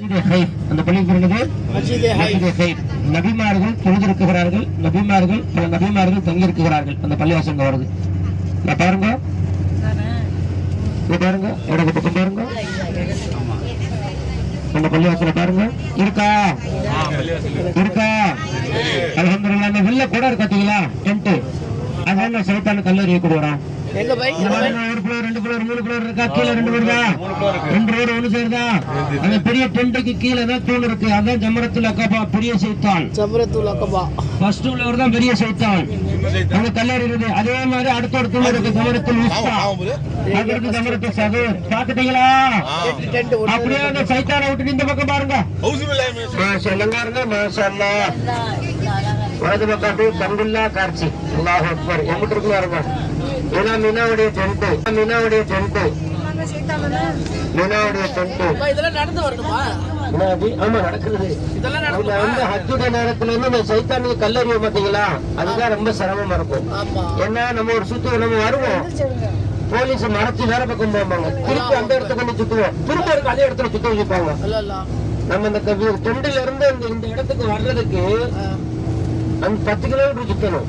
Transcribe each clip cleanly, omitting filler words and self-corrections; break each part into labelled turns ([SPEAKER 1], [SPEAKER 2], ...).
[SPEAKER 1] அந்த பள்ளிக்கு பிறகு நபிமார்கள் தொழுதிருக்கிறார்கள், பல நபிமார்கள் தங்கியிருக்கிறார்கள். அந்த பள்ளிவாசல் வருது. பாருங்க பாருங்க, இடது பக்கம் பாருங்க, அந்த பள்ளிவாசல பாருங்க. இருக்கா அல்ஹம்துலில்லாஹ். வெளில கூட இருக்கீங்களா டென்ட், அதான் சைத்தான கல்லறிய கூட வரும். ஒரு ஃப்ளோர், 2 ஃப்ளோர், 3 ஃப்ளோர் இருக்கா? கீழே 2 வருதா? 2 ரோடு ஒண்ணு சேருதா? அந்த பெரிய டென்ட்டுக்கு கீழே தான் தூண் இருக்கு. அதான் ஜமரத்துல் அகபா, பெரிய சைத்தான். ஃபர்ஸ்ட் ஃப்ளோர் தான் பெரிய சைத்தான். அந்த கல்லறை இருக்கு. அதே மாதிரி அடுத்த தூண் இருக்கு, ஜமரத்துல் உஸ்தா. அதுக்கு ஜமரத்துல் சகர். பாத்துட்டீங்களா? அப்படியே அந்த சைத்தானை விட்டு இந்த பக்கம் பாருங்க. மாஷாஅல்லாஹ். வலது பக்கம் கண்டுல்லா காட்சி. அல்லாஹ் அக்பர். எங்கிட்டு இருக்கு பாருங்க. மீனாவுடைய டென்ட், ஆமா நடக்குது. ஹஜ்ஜுடைய நேரத்துல வந்து சைத்தானுக்கு கல்லறிய பாத்தீங்களா, அதுதான் ரொம்ப சிரமமா இருக்கும். ஏன்னா நம்ம ஒரு நம்ம வருவோம், போலீஸ் மறைச்சு வேற பக்கம் போவாங்க, திருப்பி அந்த இடத்துல கொண்டு சுத்துவோம், திரும்ப இருக்கு அதே இடத்துல சுத்த வச்சுப்பாங்க. நம்ம இந்த டென்ட்ல இருந்து இந்த இடத்துக்கு வர்றதுக்கு அந்த 10 கிலோமீட்டர் சுத்தணும்.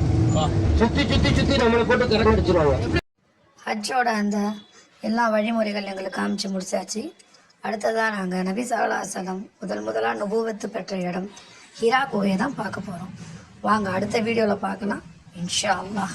[SPEAKER 1] சுத்தி நம்மளை போட்டு கரங்கடிச்சிருவாங்க.
[SPEAKER 2] ஹஜ்ஜோட அந்த எல்லா வழிமுறைகள் எங்களுக்கு காமிச்சு முடிச்சாச்சு. அடுத்ததான் நாங்கள் நபி ஸல்லல்லாஹு அலைஹி வஸல்லம் முதலாக நுபுவத்து பெற்ற இடம் ஹிரா குகையை தான் பார்க்க போகிறோம். வாங்க அடுத்த வீடியோவில் பார்க்கலாம் இன்ஷா அல்லாஹ்.